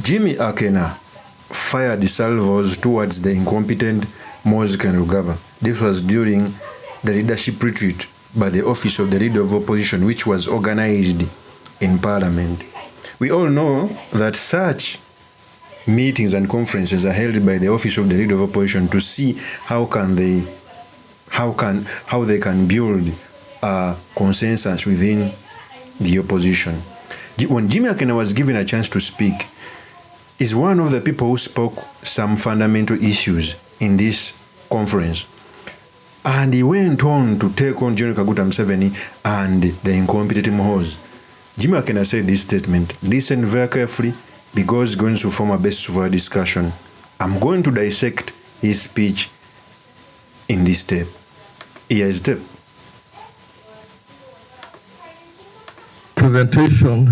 Jimmy AKENA fired salvos towards the incompetent MUHOOZI Kainerugaba. This was during the leadership retreat by the Office of the Leader of Opposition, which was organized in Parliament. We all know that such meetings and conferences are held by the Office of the Leader of Opposition to see how they can build a consensus within the opposition. When Jimmy AKENA was given a chance to speak, is one of the people who spoke some fundamental issues in this conference. And he went on to take on General Kaguta Museveni and the incompetent MUHOOZI. Jimmy AKENA said this statement: listen very carefully because it's going to form a basis for our discussion. I'm going to dissect his speech in this tape. Here is tape. Presentation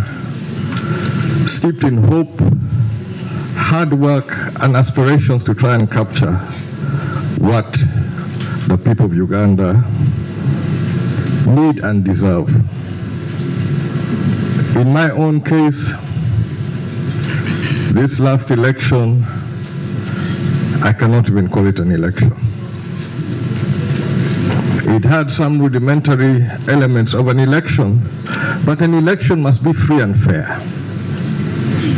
steeped in hope, hard work, and aspirations to try and capture what the people of Uganda need and deserve. In my own case, this last election, I cannot even call it an election. It had some rudimentary elements of an election, but an election must be free and fair.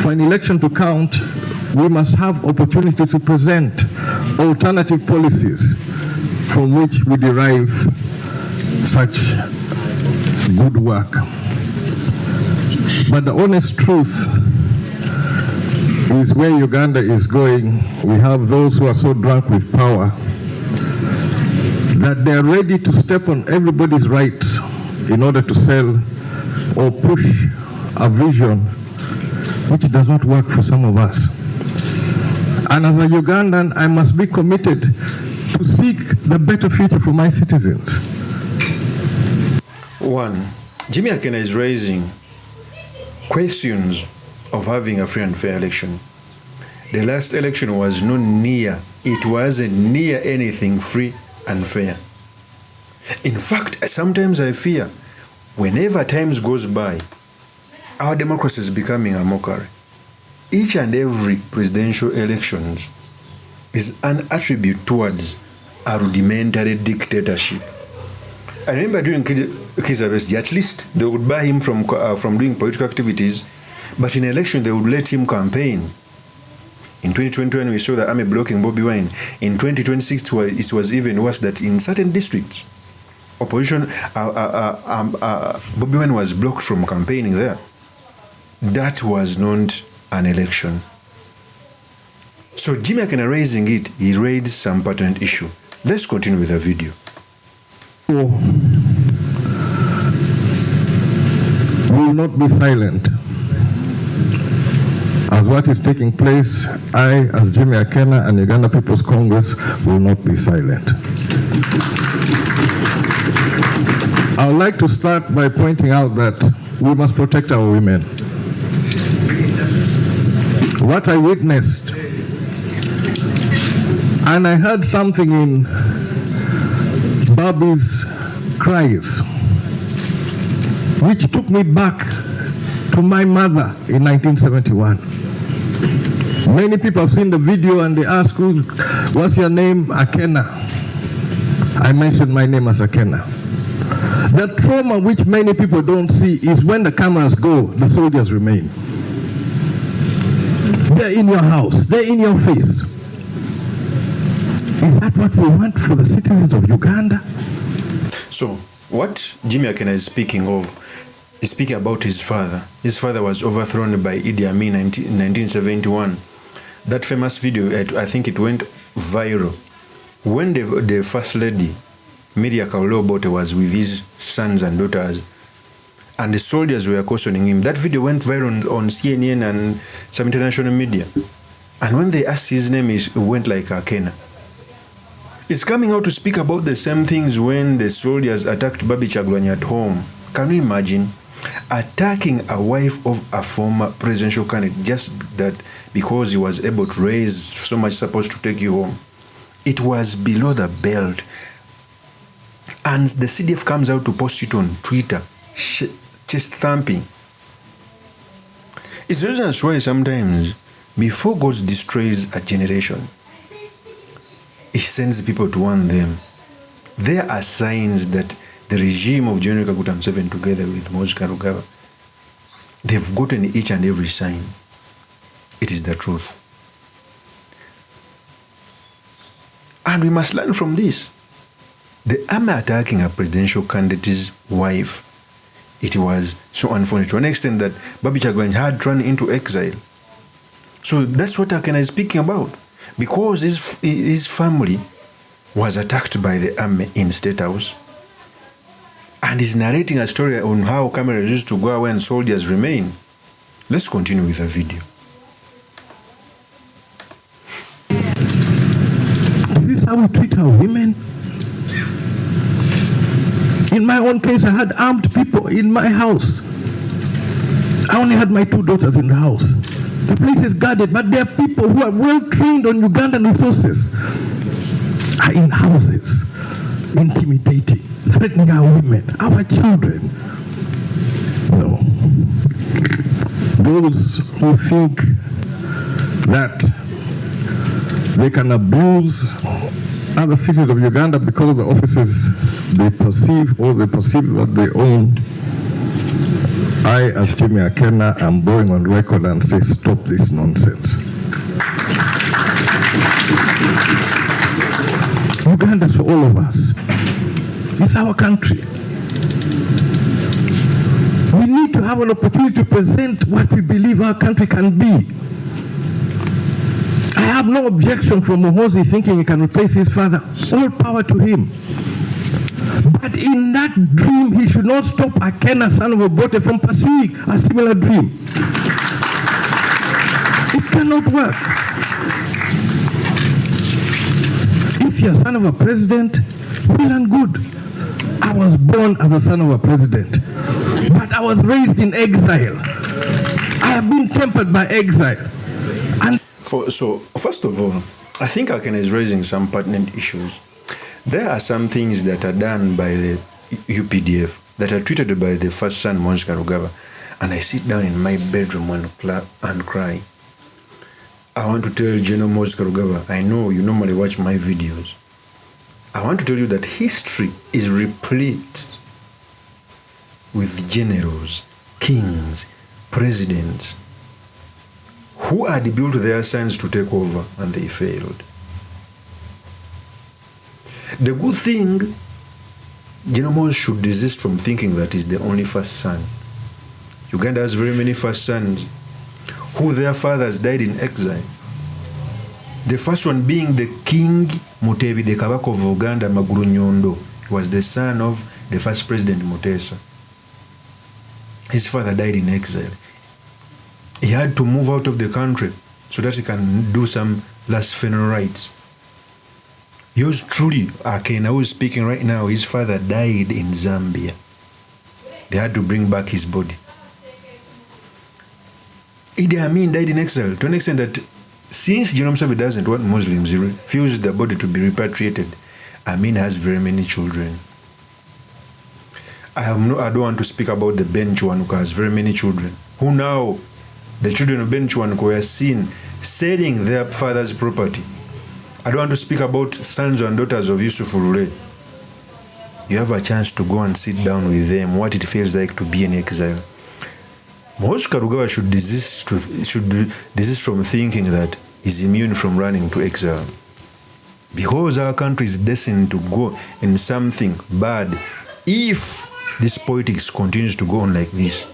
For an election to count, we must have opportunity to present alternative policies from which we derive such good work. But the honest truth is where Uganda is going, we have those who are so drunk with power that they are ready to step on everybody's rights in order to sell or push a vision which does not work for some of us. And as a Ugandan, I must be committed to seek the better future for my citizens. One, Jimmy AKENA is raising questions of having a free and fair election. The last election was not near, it wasn't near anything free and fair. In fact, sometimes I fear whenever times goes by, our democracy is becoming a mockery. Each and every presidential elections is an attribute towards a rudimentary dictatorship. I remember during Kizza Besigye, at least they would buy him from doing political activities, but in election they would let him campaign. In 2021 we saw the army blocking Bobi Wine. In 2026 it was even worse, that in certain districts, opposition, Bobi Wine was blocked from campaigning there. That was not an election. So Jimmy AKENA raising it, he raised some pertinent issue. Let's continue with the video. We will not be silent. As what is taking place, I, as Jimmy AKENA and Uganda People's Congress, will not be silent. I would like to start by pointing out that we must protect our women. What I witnessed, and I heard something in Bobby's cries, which took me back to my mother in 1971. Many people have seen the video and they ask, what's your name? AKENA. I mentioned my name as AKENA. The trauma which many people don't see is when the cameras go, the soldiers remain. They're in your house, they're in your face. Is that what we want for the citizens of Uganda? So, what Jimmy AKENA is speaking of, is speaking about his father. His father was overthrown by Idi Amin in 1971. That famous video, I think it went viral. When the First Lady, Miriam Kauloo-Obote, was with his sons and daughters, and the soldiers were cautioning him. That video went viral on CNN and some international media. And when they asked his name, it went like AKENA. He's coming out to speak about the same things when the soldiers attacked Babi Kyagulanyi at home. Can you imagine? Attacking a wife of a former presidential candidate just that because he was able to raise so much support to take you home. It was below the belt. And the CDF comes out to post it on Twitter, chest thumping. It's the reason why sometimes before God destroys a generation, He sends people to warn them. There are signs that the regime of General Kaguta Museveni together with MUHOOZI Kainerugaba, they've gotten each and every sign. It is the truth. And we must learn from this. The army attacking a presidential candidate's wife, it was so unfortunate to an extent that Babi Kyagulanyi had run into exile. So that's what AKENA is speaking about. Because his family was attacked by the army in State House, and he's narrating a story on how cameras used to go away and soldiers remain. Let's continue with the video. Is this how we treat our women? In my own case, I had armed people in my house. I only had my 2 daughters in the house. The place is guarded, but there are people who are well trained on Ugandan resources are in houses, intimidating, threatening our women, our children. No. Those who think that they can abuse other cities of Uganda because of the offices they perceive or they perceive that they own, I, as Jimmy AKENA, am going on record and say, stop this nonsense. Uganda is for all of us. It's our country. We need to have an opportunity to present what we believe our country can be. I have no objection for MUHOOZI thinking he can replace his father. All power to him. But in that dream, he should not stop AKENA, son of Obote, from pursuing a similar dream. It cannot work. If you're son of a president, well and good. I was born as a son of a president, but I was raised in exile. I have been tempered by exile. And So, first of all, I think AKENA is raising some pertinent issues. There are some things that are done by the UPDF that are treated by the first son, MUHOOZI Kainerugaba, and I sit down in my bedroom and cry. I want to tell General MUHOOZI Kainerugaba, I know you normally watch my videos. I want to tell you that history is replete with generals, kings, presidents who had built their sons to take over and they failed. The good thing, General MUHOOZI should desist from thinking that he's the only first son. Uganda has very many first sons who their fathers died in exile. The first one being the King Mutebi, the Kabaka of Uganda, Magulu Nyondo. He was the son of the first president, Mutesa. His father died in exile. He had to move out of the country so that he can do some last funeral rites. Yours truly, AKENA, who is speaking right now, his father died in Zambia. They had to bring back his body. Idi Amin died in exile to an extent that since General Museveni doesn't want Muslims, he refused the body to be repatriated. Amin has very many children. I don't want to speak about the Ben Chwanuka, has very many children, who now, the children of Ben Chwanuka were seen selling their father's property. I don't want to speak about sons and daughters of Yusuf Urure. You have a chance to go and sit down with them, what it feels like to be in exile. MUHOOZI Kainerugaba should desist from thinking that he's immune from running to exile. Because our country is destined to go in something bad if this politics continues to go on like this.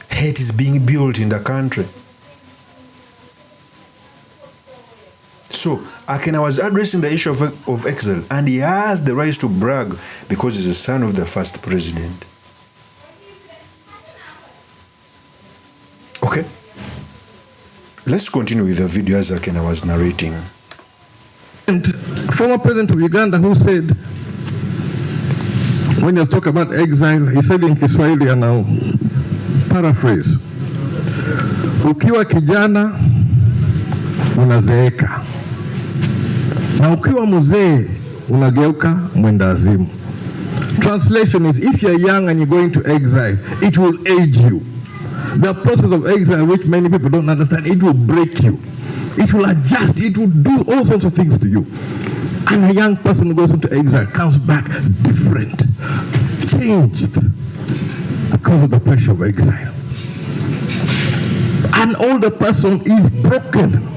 Hate is being built in the country. So, AKENA was addressing the issue of exile, and he has the right to brag because he's the son of the first president. Okay? Let's continue with the video as AKENA was narrating. And former president of Uganda who said, when he was talking about exile, he said in Kiswahili, and I'll paraphrase, ukiwa kijana unazeeka na ukiwa mzee unageuka mwenda azimu. Translation is, if you're young and you're going to exile, it will age you. The process of exile, which many people don't understand, it will break you. It will adjust. It will do all sorts of things to you. And a young person who goes into exile comes back different, changed because of the pressure of exile. An older person is broken.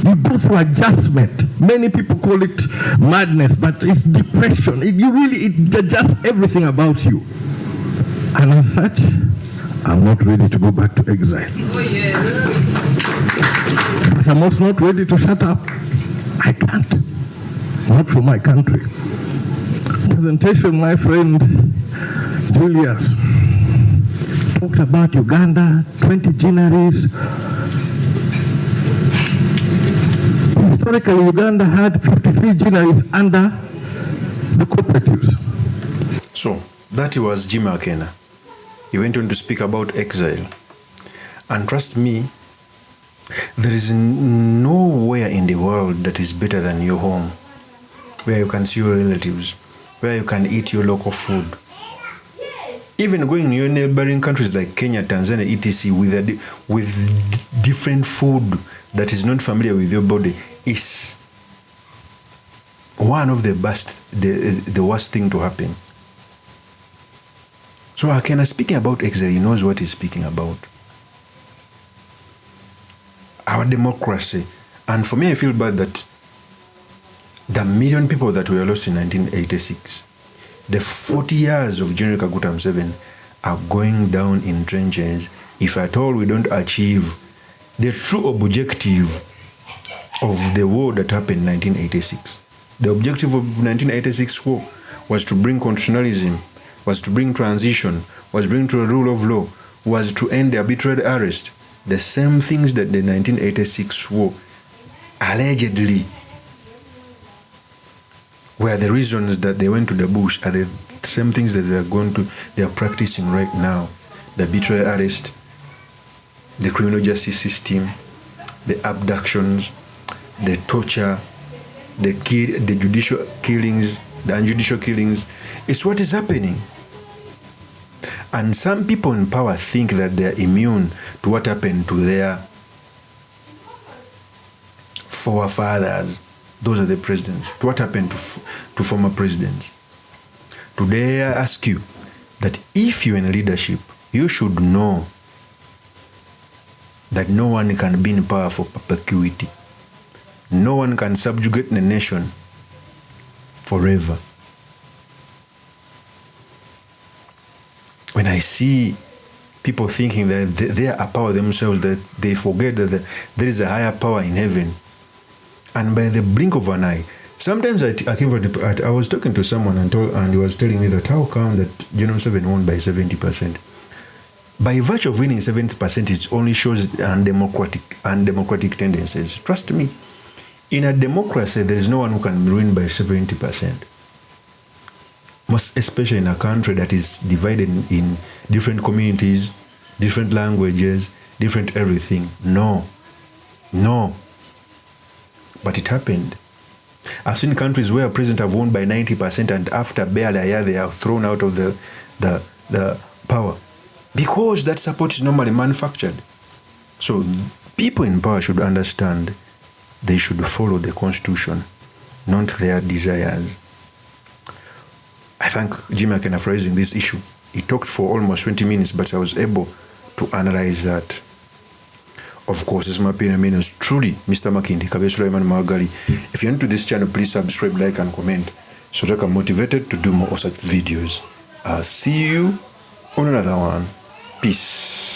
You go through adjustment. Many people call it madness, but it's depression. It adjusts everything about you. And as such, I'm not ready to go back to exile. Oh, yeah. But I'm also not ready to shut up. I can't. Not for my country. Presentation, my friend Julius talked about Uganda, 20 generaries. Historically, Uganda had 53 generaries under the cooperatives. So, that was Jimmy AKENA. He went on to speak about exile. And trust me, there is nowhere in the world that is better than your home, where you can see your relatives, where you can eat your local food. Even going to your neighboring countries like Kenya, Tanzania, etc., with different food that is not familiar with your body is one of the worst thing to happen. So AKENA, speaking about exile, he knows what he's speaking about. Our democracy. And for me, I feel bad that the million people that were lost in 1986, the 40 years of General Kaguta Museveni are going down in trenches if at all we don't achieve the true objective of the war that happened in 1986. The objective of 1986 war was to bring constitutionalism, was to bring transition, was to bring to a rule of law, was to end the arbitrary arrest. The same things that the 1986 war allegedly were the reasons that they went to the bush are the same things that they are practicing right now. The arbitrary arrest, the criminal justice system, the abductions, the torture, the judicial killings, the unjudicial killings. It's what is happening. And some people in power think that they are immune to what happened to their forefathers. Those are the presidents. To what happened to former presidents. Today I ask you that if you're in leadership, you should know that no one can be in power for perpetuity. No one can subjugate the nation forever. When I see people thinking that they are a power themselves, that they forget that there is a higher power in heaven, and by the blink of an eye, sometimes I was talking to someone and he was telling me that how come that General Museveni won by 70%? By virtue of winning 70%, it only shows undemocratic tendencies. Trust me, in a democracy, there is no one who can win by 70%. Most especially in a country that is divided in different communities, different languages, different everything. No. But it happened. I've seen countries where presidents have won by 90% and after barely a year they are thrown out of the power. Because that support is normally manufactured. So people in power should understand they should follow the constitution, not their desires. I thank Jimmy AKENA for raising this issue. He talked for almost 20 minutes, but I was able to analyze that. Of course, this is my opinion is truly Mr. Makindi, Kabesura Iman Magali. If you're new to this channel, please subscribe, like, and comment so that I'm motivated to do more of such videos. I'll see you on another one. Peace.